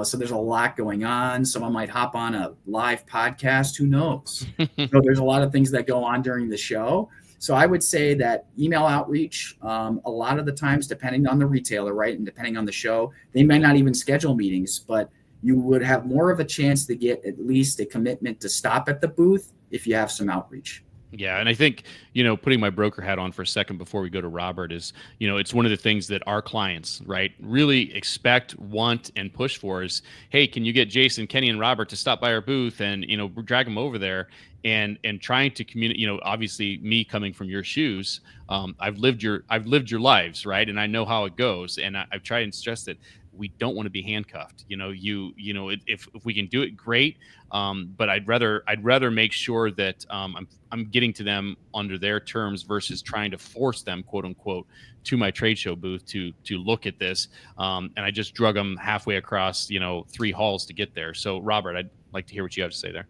So there's a lot going on. Someone might hop on a live podcast. Who knows? So there's a lot of things that go on during the show. So I would say that email outreach, a lot of the times, depending on the retailer, right, and depending on the show, they may not even schedule meetings, but you would have more of a chance to get at least a commitment to stop at the booth if you have some outreach. Yeah. And I think, putting my broker hat on for a second before we go to Robert is, it's one of the things that our clients, right, really expect, want, and push for is, hey, can you get Jason, Kenny, and Robert to stop by our booth and, drag them over there and trying to communicate, obviously me coming from your shoes, I've lived your lives, right. And I know how it goes. And I've tried and stressed that we don't want to be handcuffed. If we can do it, great. But I'd rather make sure that I'm getting to them under their terms versus trying to force them, quote unquote, to my trade show booth to look at this. And I just drug them halfway across, 3 halls to get there. So Robert, I'd like to hear what you have to say there.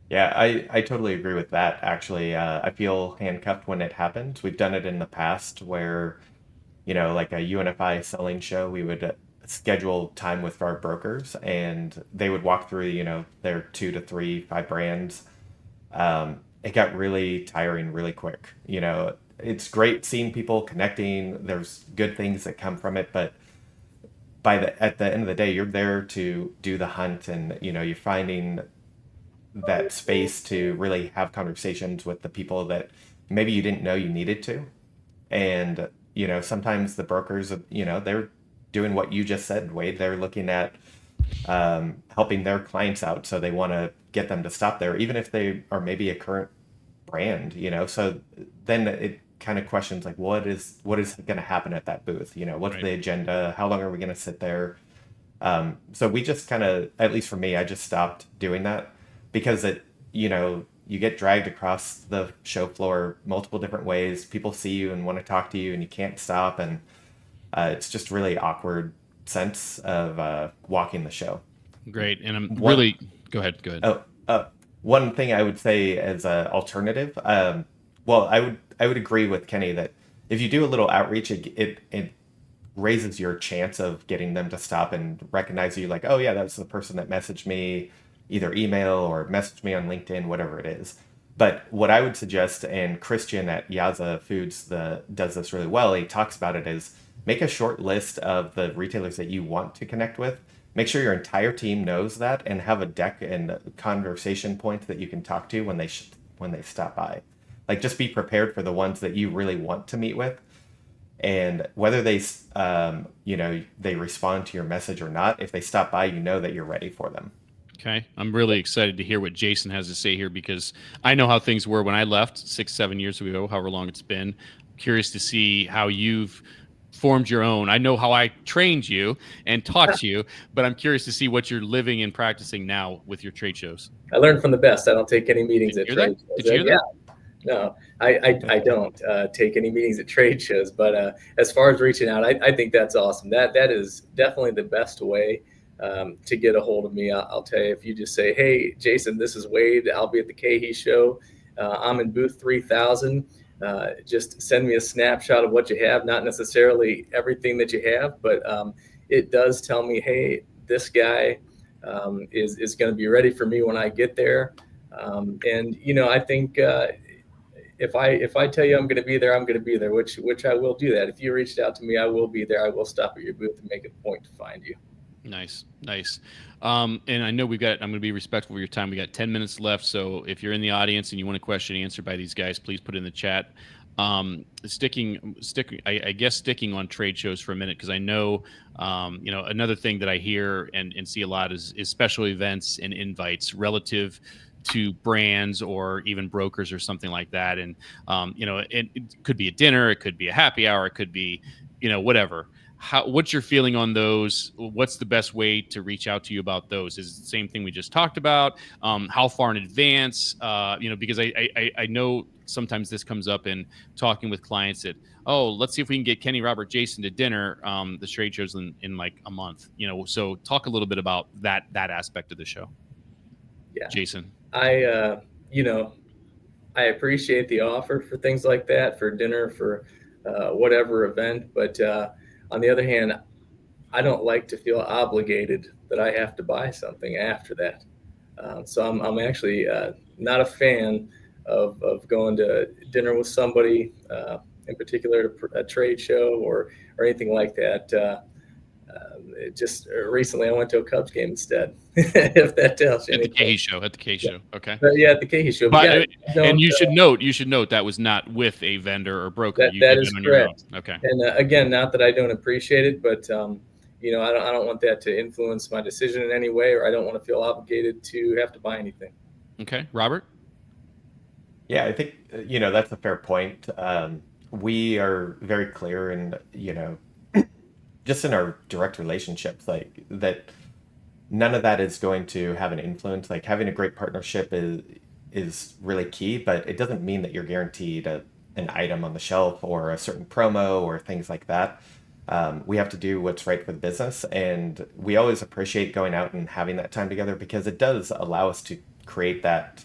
Yeah, I totally agree with that. Actually, I feel handcuffed when it happens. We've done it in the past where, like a UNFI selling show, we would schedule time with our brokers and they would walk through, their 2 to 3, 5 brands. It got really tiring really quick. It's great seeing people connecting. There's good things that come from it, but at the end of the day, you're there to do the hunt and, you're finding that space to really have conversations with the people that maybe you didn't know you needed to. And, sometimes the brokers, they're doing what you just said, Wade. They're looking at helping their clients out. So they want to get them to stop there, even if they are maybe a current brand, So then it kind of questions like, what is going to happen at that booth? What's Right. the agenda? How long are we going to sit there? So we just kind of, at least for me, I just stopped doing that because you get dragged across the show floor multiple different ways. People see you and want to talk to you and you can't stop. And it's just really awkward sense of walking the show. Great. And I'm One- really, go ahead. One thing I would say as an alternative, well, I would agree with Kenny that if you do a little outreach, it raises your chance of getting them to stop and recognize you like, oh yeah, that's the person that messaged me, either email or message me on LinkedIn, whatever it is. But what I would suggest, and Christian at Yaza Foods does this really well, he talks about it, is make a short list of the retailers that you want to connect with. Make sure your entire team knows that and have a deck and conversation points that you can talk to when they stop by. Like just be prepared for the ones that you really want to meet with. And whether they respond to your message or not, if they stop by, that you're ready for them. Okay. I'm really excited to hear what Jason has to say here because I know how things were when I left 6-7 years ago, however long it's been. Curious to see how you've formed your own. I know how I trained you and taught you, but I'm curious to see what you're living and practicing now with your trade shows. I learned from the best. I don't take any meetings at Did you hear trade that? shows. Did you hear that? Yeah. No, I don't take any meetings at trade shows, but as far as reaching out, I think that's awesome. That is definitely the best way to get a hold of me. I'll tell you, if you just say, hey, Jason, this is Wade. I'll be at the KHE show. I'm in booth 3000. Just send me a snapshot of what you have, not necessarily everything that you have, but it does tell me, hey, this guy is going to be ready for me when I get there. And I think if I tell you I'm going to be there, I'm going to be there, which I will do that. If you reached out to me, I will be there. I will stop at your booth and make a point to find you. Nice. And I know I'm going to be respectful of your time. We got 10 minutes left. So if you're in the audience and you want a question answered by these guys, please put it in the chat. Sticking on trade shows for a minute, because I know, another thing that I hear and see a lot is special events and invites relative to brands or even brokers or something like that. And, it could be a dinner, it could be a happy hour, it could be, whatever. What's your feeling on those? What's the best way to reach out to you about those? Is it the same thing we just talked about? How far in advance? Because I know sometimes this comes up in talking with clients that, let's see if we can get Kenny, Robert, Jason to dinner. The trade show's in like a month, so talk a little bit about that aspect of the show. Yeah. Jason. I I appreciate the offer for things like that, for dinner, for whatever event. But on the other hand, I don't like to feel obligated that I have to buy something after that. So I'm actually not a fan of going to dinner with somebody, in particular at a trade show or anything like that. It just recently I went to a Cubs game instead. If that tells you At the anything. Cahey show. At the Cahey show. Okay. But yeah, at the Cahey show. But yeah, and you should note that was not with a vendor or broker. You that did is it on your own. correct. Okay. And again, not that I don't appreciate it, but I don't want that to influence my decision in any way, or I don't want to feel obligated to have to buy anything. Okay, Robert. Yeah, I think that's a fair point. We are very clear, and just in our direct relationships, like that, none of that is going to have an influence. Like having a great partnership is really key, but it doesn't mean that you're guaranteed an item on the shelf or a certain promo or things like that. We have to do what's right for the business, and we always appreciate going out and having that time together because it does allow us to create that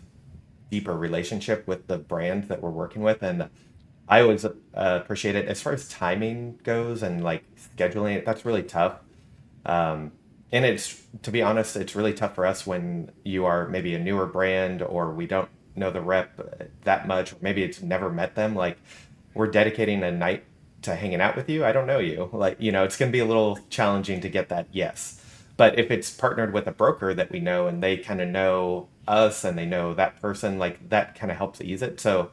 deeper relationship with the brand that we're working with. And I always appreciate it. As far as timing goes and like scheduling it, that's really tough. And it's, to be honest, it's really tough for us when you are maybe a newer brand or we don't know the rep that much. Maybe it's never met them. Like we're dedicating a night to hanging out with you. I don't know you. Like, it's going to be a little challenging to get that yes. But if it's partnered with a broker that we know and they kind of know us and they know that person, like that kind of helps ease it. So,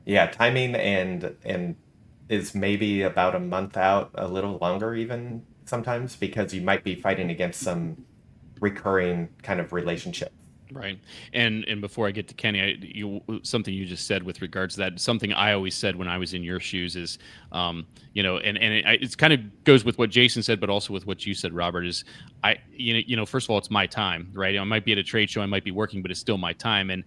yeah, timing and is maybe about a month out, a little longer even sometimes, because you might be fighting against some recurring kind of relationship. Right. And before I get to Kenny, something you just said with regards to that, something I always said when I was in your shoes is, it's kind of goes with what Jason said, but also with what you said, Robert, is first of all, it's my time, right? I might be at a trade show, I might be working, but it's still my time. And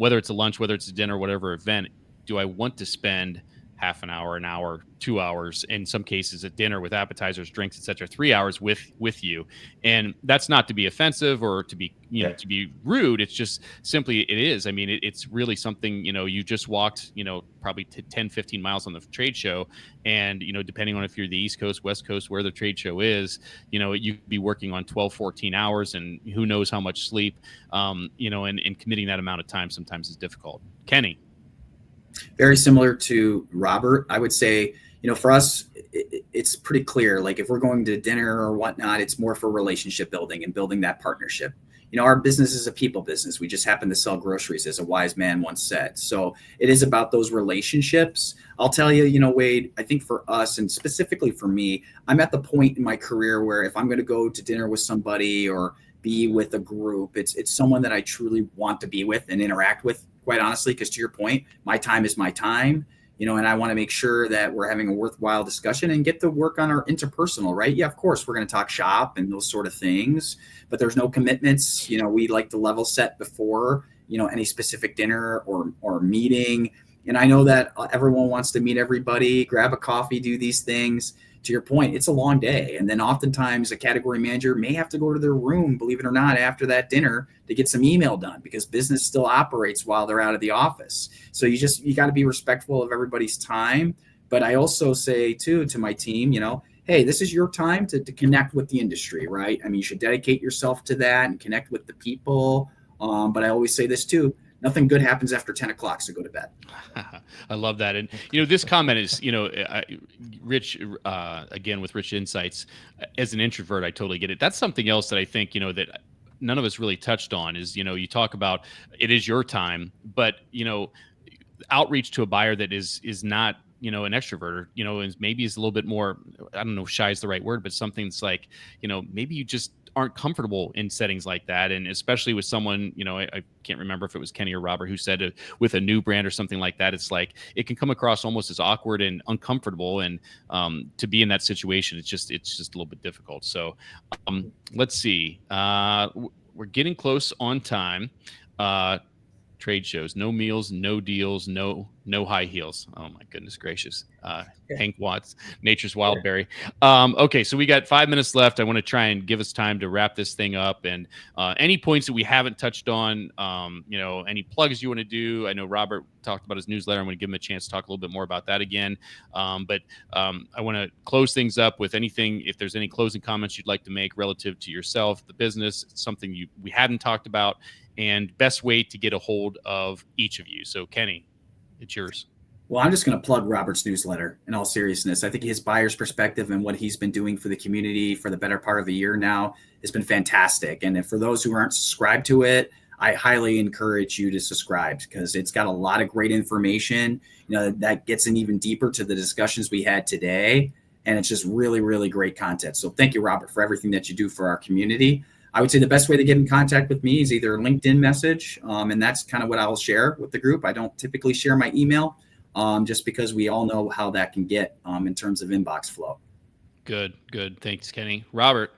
whether it's a lunch, whether it's a dinner, whatever event, do I want to spend half an hour, 2 hours, in some cases at dinner with appetizers, drinks, etc., 3 hours with you? And that's not to be offensive or to be, to be rude. It's just simply, it is. I mean, it's really something, you just walked, probably 10, 15 miles on the trade show. And, depending on if you're the East Coast, West Coast, where the trade show is, you could be working on 12, 14 hours and who knows how much sleep, and committing that amount of time sometimes is difficult. Kenny. Very similar to Robert, I would say, for us, it's pretty clear. Like if we're going to dinner or whatnot, it's more for relationship building and building that partnership. Our business is a people business. We just happen to sell groceries, as a wise man once said. So it is about those relationships. I'll tell you, Wade, I think for us and specifically for me, I'm at the point in my career where if I'm going to go to dinner with somebody or be with a group, it's someone that I truly want to be with and interact with, quite honestly, because to your point, my time is my time, and I want to make sure that we're having a worthwhile discussion and get to work on our interpersonal, right? Yeah, of course, we're going to talk shop and those sort of things, but there's no commitments. We like to level set before, any specific dinner or meeting. And I know that everyone wants to meet everybody, grab a coffee, do these things. To your point, it's a long day. And then oftentimes a category manager may have to go to their room, believe it or not, after that dinner to get some email done because business still operates while they're out of the office. So you got to be respectful of everybody's time. But I also say too, to my team, hey, this is your time to connect with the industry, right? I mean, you should dedicate yourself to that and connect with the people. But I always say this too, nothing good happens after 10 o'clock, so go to bed. I love that. And, this comment is, Rich, again, with Rich Insights. As an introvert, I totally get it. That's something else that I think, that none of us really touched on is, you talk about it is your time, but, outreach to a buyer that is not, an extrovert, and maybe is a little bit more, I don't know if shy is the right word, but something's like, maybe you just aren't comfortable in settings like that. And especially with someone, I can't remember if it was Kenny or Robert who said with a new brand or something like that, it's like, it can come across almost as awkward and uncomfortable. And to be in that situation, it's just a little bit difficult. So let's see. We're getting close on time. trade shows. No meals, no deals, no high heels. Oh my goodness gracious. Hank Watts, Nature's Wild Berry. Okay, so we got 5 minutes left. I want to try and give us time to wrap this thing up. And any points that we haven't touched on, any plugs you want to do. I know Robert talked about his newsletter. I'm going to give him a chance to talk a little bit more about that again. But I want to close things up with anything, if there's any closing comments you'd like to make relative to yourself, the business, something we hadn't talked about, and best way to get a hold of each of you. So Kenny, it's yours. Well, I'm just going to plug Robert's newsletter in all seriousness. I think his buyer's perspective and what he's been doing for the community for the better part of a year now has been fantastic. And for those who aren't subscribed to it, I highly encourage you to subscribe because it's got a lot of great information, that gets in even deeper to the discussions we had today. And it's just really, really great content. So thank you, Robert, for everything that you do for our community. I would say the best way to get in contact with me is either a LinkedIn message. And that's kind of what I'll share with the group. I don't typically share my email. Just because we all know how that can get in terms of inbox flow. Good. Thanks, Kenny. Robert.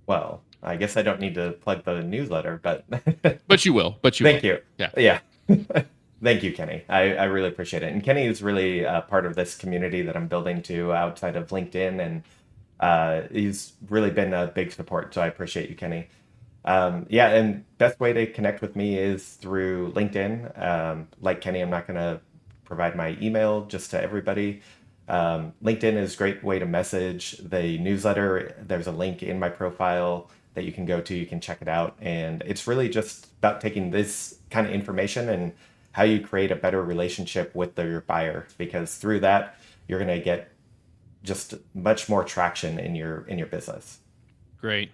Well, I guess I don't need to plug the newsletter, but but you will. Thank you. Yeah. Thank you, Kenny. I really appreciate it. And Kenny is really part of this community that I'm building to outside of LinkedIn, and he's really been a big support. So I appreciate you, Kenny. And best way to connect with me is through LinkedIn. Like Kenny, I'm not going to provide my email just to everybody. LinkedIn is a great way to message. The newsletter, there's a link in my profile that you can go to. You can check it out. And it's really just about taking this kind of information and how you create a better relationship with your buyer, because through that, you're going to get just much more traction in your business. Great.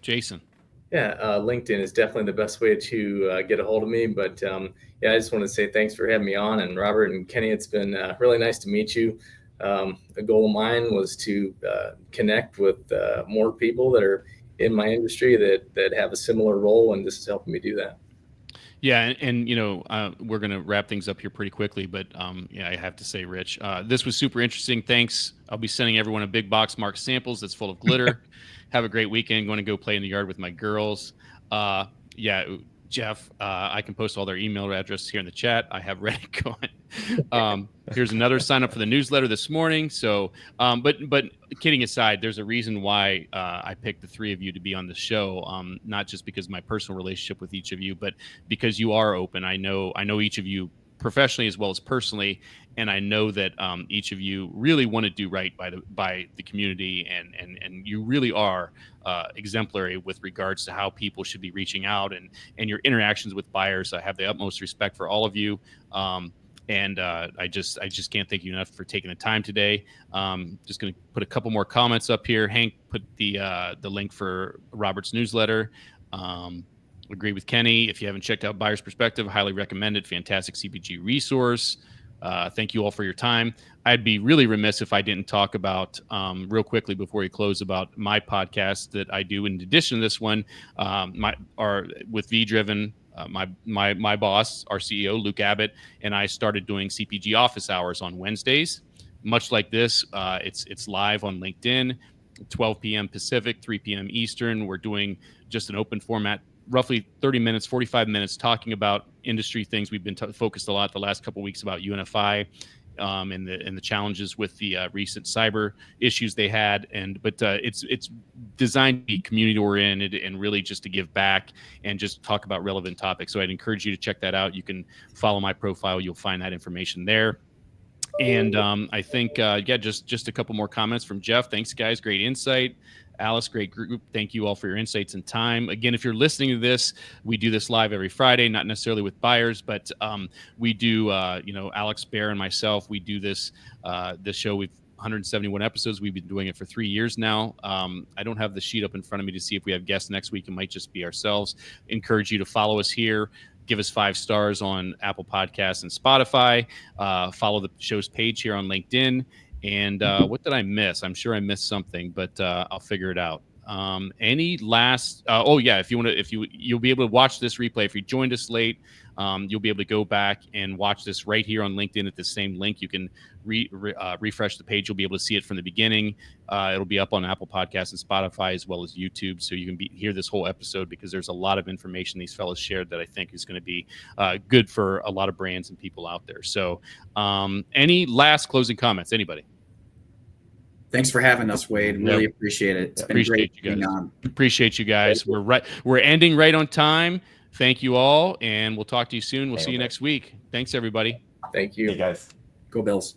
Jason. Yeah, LinkedIn is definitely the best way to get a hold of me. But I just want to say thanks for having me on. And Robert and Kenny, it's been really nice to meet you. A goal of mine was to connect with more people that are in my industry that have a similar role, and this is helping me do that. Yeah, and we're going to wrap things up here pretty quickly, but I have to say, Rich, this was super interesting. Thanks. I'll be sending everyone a big box marked samples that's full of glitter. Have a great weekend. Going to go play in the yard with my girls. Jeff, I can post all their email addresses here in the chat. I have ready going. Here's another sign up for the newsletter this morning. So, but kidding aside, there's a reason why I picked the three of you to be on the show. Not just because of my personal relationship with each of you, but because you are open. I know each of you professionally as well as personally, and I know that each of you really want to do right by the community, and you really are exemplary with regards to how people should be reaching out and your interactions with buyers. I have the utmost respect for all of you, and I just can't thank you enough for taking the time today. Just going to put a couple more comments up here. Hank put the link for Robert's newsletter. Agree with Kenny. If you haven't checked out Buyer's Perspective, highly recommend it. Fantastic CPG resource. Thank you all for your time. I'd be really remiss if I didn't talk about real quickly before we close about my podcast that I do in addition to this one, with V Driven. My boss, our CEO, Luke Abbott, and I started doing CPG office hours on Wednesdays. Much like this, it's live on LinkedIn, 12 p.m. Pacific, 3 p.m. Eastern. We're doing just an open format, roughly 30 minutes, 45 minutes, talking about industry things. We've been focused a lot the last couple of weeks about UNFI and the challenges with the recent cyber issues they had. But it's designed to be community oriented and really just to give back and just talk about relevant topics. So I'd encourage you to check that out. You can follow my profile. You'll find that information there. And I think, just a couple more comments from Jeff. Thanks, guys. Great insight. Alice, great group. Thank you all for your insights and time. Again, if you're listening to this, we do this live every Friday, not necessarily with buyers, but we do, Alex Bear and myself, we do this show. We've 171 episodes. We've been doing it for 3 years now. I don't have the sheet up in front of me to see if we have guests next week. It might just be ourselves. Encourage you to follow us here. Give us 5 stars on Apple Podcasts and Spotify. Follow the show's page here on LinkedIn. And what did I miss? I'm sure I missed something, but I'll figure it out. Any last? Oh yeah, if you'll be able to watch this replay. If you joined us late, you'll be able to go back and watch this right here on LinkedIn at the same link. You can refresh the page. You'll be able to see it from the beginning. It'll be up on Apple Podcasts and Spotify as well as YouTube, so you can hear this whole episode, because there's a lot of information these fellows shared that I think is going to be good for a lot of brands and people out there. So, any last closing comments? Anybody? Thanks for having us, Wade. Really appreciate it. It's been great being on. Appreciate you guys. We're ending right on time. Thank you all, and we'll talk to you soon. We'll see you next week. Thanks, everybody. Thank you. Hey, guys. Go Bills.